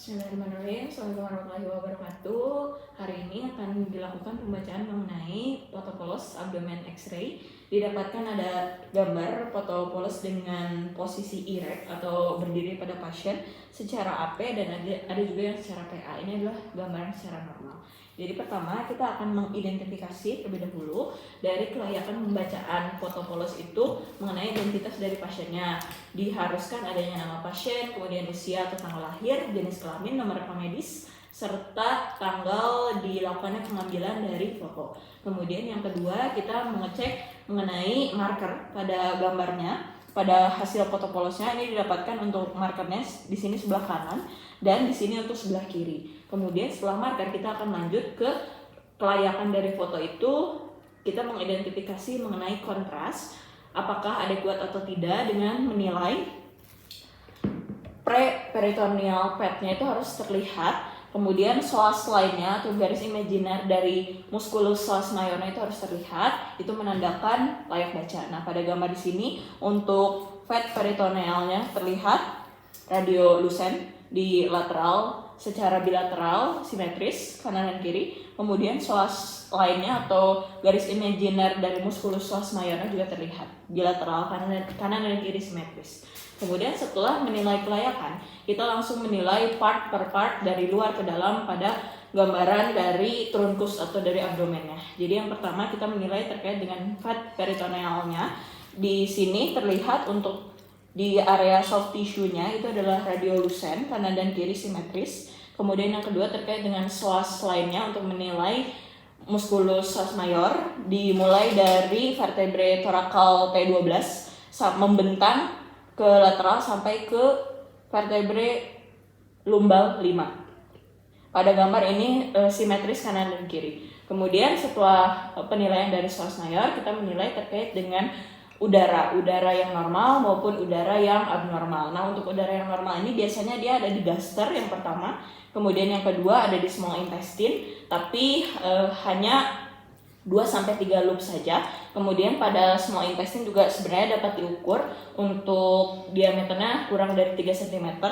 Bismillahirrahmanirrahim. Assalamualaikum warahmatullahi wabarakatuh. Hari ini akan dilakukan pembacaan mengenai foto polos abdomen X-ray. Didapatkan ada gambar foto polos dengan posisi erect atau berdiri pada pasien secara AP dan ada juga yang secara PA. Ini adalah gambaran secara normal. Jadi pertama kita akan mengidentifikasi terlebih dahulu dari kelayakan pembacaan foto polos itu mengenai identitas dari pasiennya. Diharuskan adanya nama pasien, kemudian usia atau tanggal lahir, jenis kelamin, nomor rekam medis, serta tanggal dilakukannya pengambilan dari foto. Kemudian yang kedua kita mengecek mengenai marker pada gambarnya. Pada hasil foto polosnya ini didapatkan untuk markernya di sini sebelah kanan dan di sini untuk sebelah kiri. Kemudian setelah marker kita akan lanjut ke kelayakan dari foto itu. Kita mengidentifikasi mengenai kontras, apakah adekuat atau tidak dengan menilai pre-peritoneal pad-nya itu harus terlihat. Kemudian psoas lainnya atau garis imajiner dari musculus psoas majornya itu harus terlihat, itu menandakan layak baca. Nah, pada gambar di sini untuk pad peritonealnya terlihat radiolucent di lateral secara bilateral simetris kanan dan kiri. Kemudian psoas lainnya atau garis imajiner dari musculus psoas majornya juga terlihat bilateral kanan dan kiri simetris. Kemudian setelah menilai kelayakan, kita langsung menilai part per part dari luar ke dalam pada gambaran dari truncus atau dari abdomennya. Jadi yang pertama kita menilai terkait dengan fat peritonealnya. Di sini terlihat untuk di area soft tissue-nya itu adalah radiolucent kanan dan kiri simetris. Kemudian yang kedua terkait dengan psoas lainnya untuk menilai musculus psoas major dimulai dari vertebrae thoracal T12 membentang ke lateral sampai ke vertebrae lumbal 5. Pada gambar ini simetris kanan dan kiri. Kemudian setelah penilaian dari psoas major, kita menilai terkait dengan udara yang normal maupun udara yang abnormal. Nah, untuk udara yang normal ini biasanya dia ada di gaster yang pertama, kemudian yang kedua ada di small intestine, tapi hanya 2-3 loop saja. Kemudian pada small intestine juga sebenarnya dapat diukur untuk diameternya kurang dari 3 cm.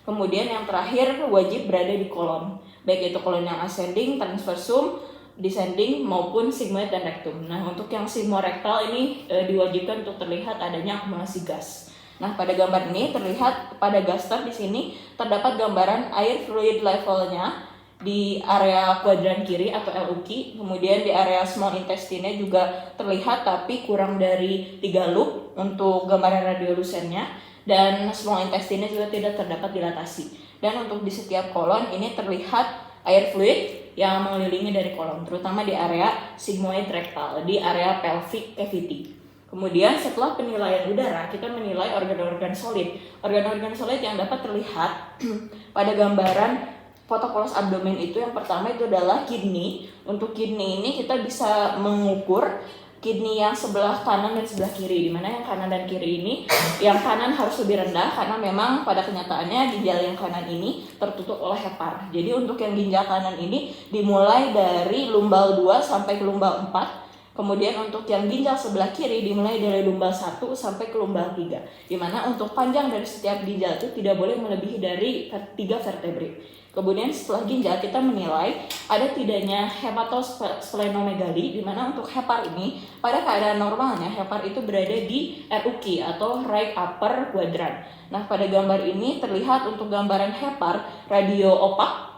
Kemudian yang terakhir wajib berada di kolon, baik itu kolon yang ascending, transversum, descending maupun sigmoid dan rectum. Nah, untuk yang sigmorectal ini diwajibkan untuk terlihat adanya akumulasi gas. Nah, pada gambar ini terlihat pada gaster di sini terdapat gambaran air fluid levelnya di area kuadran kiri atau LUQ, kemudian di area small intestine juga terlihat tapi kurang dari 3 loop untuk gambaran radiolucennya, dan small intestine juga tidak terdapat dilatasi. Dan untuk di setiap kolon ini terlihat air fluid yang mengelilingi dari kolon, terutama di area sigmoid rectal, di area pelvic cavity. Kemudian setelah penilaian udara, kita menilai organ-organ solid. Organ-organ solid yang dapat terlihat pada gambaran foto polos abdomen itu yang pertama itu adalah kidney. Untuk kidney ini kita bisa mengukur kidney yang sebelah kanan dan sebelah kiri, dimana yang kanan dan kiri ini yang kanan harus lebih rendah karena memang pada kenyataannya ginjal yang kanan ini tertutup oleh hepar. Jadi untuk yang ginjal kanan ini dimulai dari lumbal 2 sampai ke lumbal 4. Kemudian untuk yang ginjal sebelah kiri dimulai dari lumbal 1 sampai ke lumbal 3. Dimana untuk panjang dari setiap ginjal itu tidak boleh melebihi dari 3 vertebrae. Kemudian setelah ginjal kita menilai ada tidaknya hepatosplenomegaly, di mana untuk hepar ini pada keadaan normalnya hepar itu berada di RUQ atau right upper quadrant. Nah, pada gambar ini terlihat untuk gambaran hepar radio opak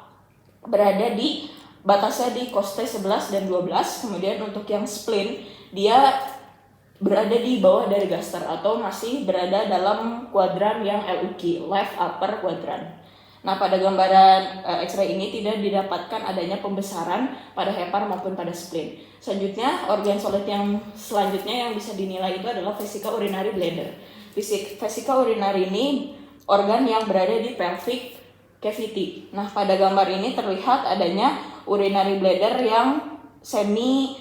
berada di batasnya di costae 11 dan 12. Kemudian untuk yang spleen dia berada di bawah dari gaster atau masih berada dalam kuadran yang LUQ, left upper quadrant. Nah, pada gambaran X-ray ini tidak didapatkan adanya pembesaran pada hepar maupun pada spleen. Selanjutnya, organ solid yang selanjutnya yang bisa dinilai itu adalah vesica urinary bladder. Vesica urinary ini organ yang berada di pelvic cavity. Nah, pada gambar ini terlihat adanya urinary bladder yang semi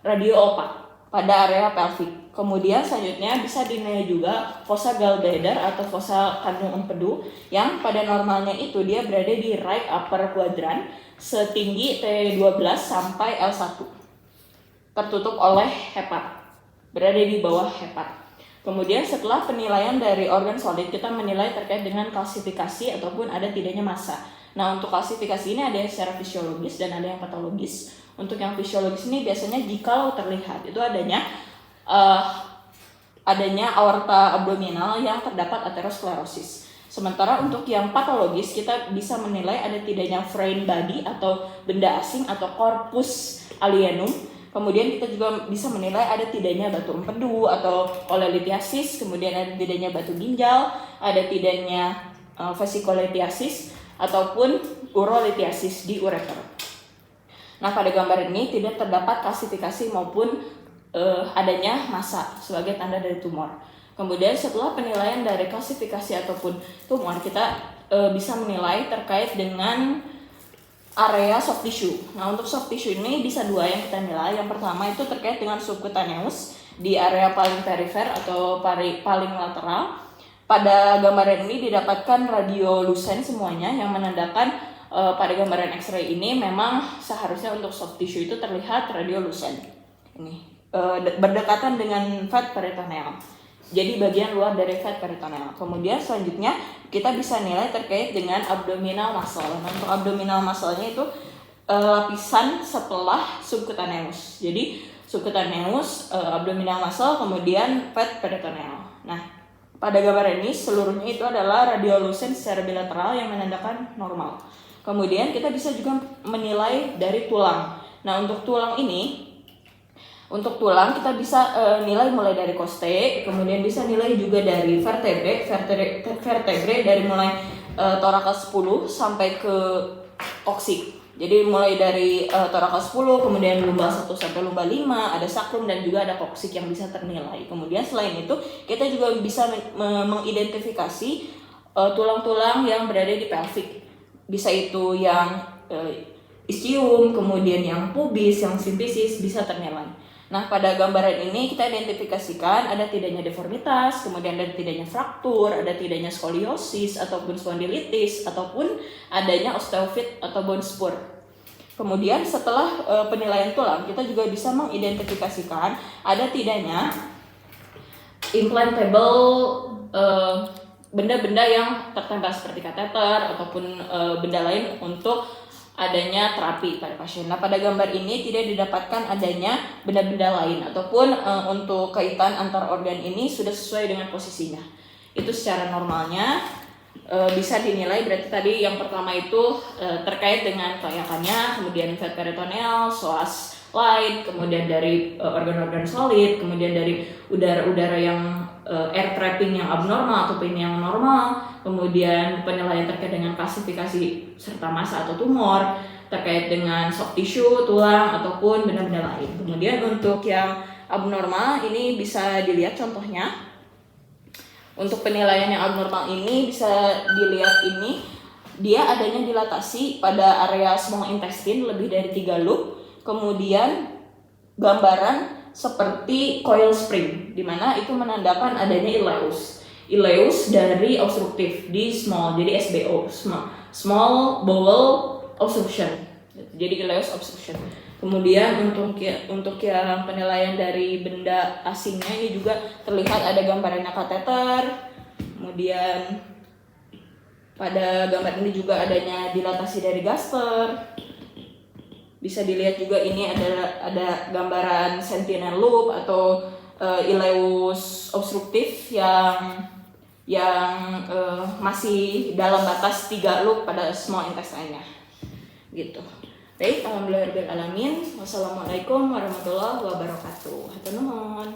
radio opak pada area pelvic. Kemudian selanjutnya bisa dinilai juga fossa gallbladder atau fossa kandung empedu yang pada normalnya itu dia berada di right upper quadrant setinggi T12 sampai L1. Tertutup oleh hepar, berada di bawah hepar. Kemudian setelah penilaian dari organ solid, kita menilai terkait dengan klasifikasi ataupun ada tidaknya massa. Nah, untuk klasifikasi ini ada yang secara fisiologis dan ada yang patologis. Untuk yang fisiologis ini biasanya jikalau terlihat itu adanya aorta abdominal yang terdapat aterosklerosis. Sementara untuk yang patologis kita bisa menilai ada tidaknya foreign body atau benda asing atau corpus alienum. Kemudian kita juga bisa menilai ada tidaknya batu empedu atau cholelithiasis, kemudian ada tidaknya batu ginjal, ada tidaknya vesicolithiasis ataupun urolithiasis di ureter. Nah, pada gambar ini tidak terdapat klasifikasi maupun adanya massa sebagai tanda dari tumor. Kemudian setelah penilaian dari klasifikasi ataupun tumor, kita bisa menilai terkait dengan area soft tissue. Nah, untuk soft tissue ini bisa dua yang kita nilai. Yang pertama itu terkait dengan subcutaneous di area paling perifer atau paling lateral. Pada gambaran ini didapatkan radiolucent semuanya yang menandakan pada gambaran X-ray ini memang seharusnya untuk soft tissue itu terlihat radiolucent. Ini berdekatan dengan fat peritoneal. Jadi bagian luar dari fat peritoneal. Kemudian selanjutnya kita bisa nilai terkait dengan abdominal muscle. Nah, untuk abdominal muscle-nya itu lapisan setelah subcutaneous. Jadi subcutaneous, abdominal muscle, kemudian fat peritoneal. Nah, pada gambar ini seluruhnya itu adalah radiolucent secara bilateral yang menandakan normal. Kemudian kita bisa juga menilai dari tulang. Nah, untuk tulang ini, kita bisa nilai mulai dari costae, kemudian bisa nilai juga dari vertebrae dari mulai thorax 10 sampai ke coccyx. Jadi mulai dari thorax 10, kemudian lumbar 1 sampai lumbar 5, ada sacrum dan juga ada coccyx yang bisa ternilai. Kemudian selain itu, kita juga bisa mengidentifikasi tulang-tulang yang berada di pelvic. Bisa itu yang ischium, kemudian yang pubis, yang symphysis bisa ternilai. Nah, pada gambaran ini kita identifikasikan ada tidaknya deformitas, kemudian ada tidaknya fraktur, ada tidaknya skoliosis ataupun spondilitis, ataupun adanya osteofit atau bone spur. Kemudian setelah penilaian tulang, kita juga bisa mengidentifikasikan ada tidaknya implantable benda-benda yang tertempel seperti kateter ataupun benda lain untuk adanya terapi pada pasien. Nah, pada gambar ini tidak didapatkan adanya benda-benda lain ataupun untuk kaitan antar organ ini sudah sesuai dengan posisinya. Itu secara normalnya bisa dinilai. Berarti tadi yang pertama itu terkait dengan kelayakannya, kemudian fat peritoneal, psoas lain, kemudian dari organ-organ solid, kemudian dari udara-udara yang air trapping yang abnormal ataupun yang normal, kemudian penilaian terkait dengan klasifikasi serta massa atau tumor, terkait dengan soft tissue, tulang ataupun benda-benda lain. Kemudian untuk yang abnormal ini bisa dilihat contohnya. Untuk penilaian yang abnormal ini bisa dilihat ini dia adanya dilatasi pada area small intestine lebih dari 3 loop. Kemudian gambaran seperti coil spring, di mana itu menandakan adanya ileus dari obstruktif di small, jadi SBO, small bowel obstruction, jadi ileus obstruction. Kemudian untuk yang penilaian dari benda asingnya ini juga terlihat ada gambarannya kateter. Kemudian pada gambar ini juga adanya dilatasi dari gaster. Bisa dilihat juga ini ada gambaran sentinel loop atau ileus obstruktif yang masih dalam batas 3 loop pada small intestine-nya. Gitu. Baik, alhamdulillahirabbil alamin. Wassalamualaikum warahmatullahi wabarakatuh. Hatur nuhun.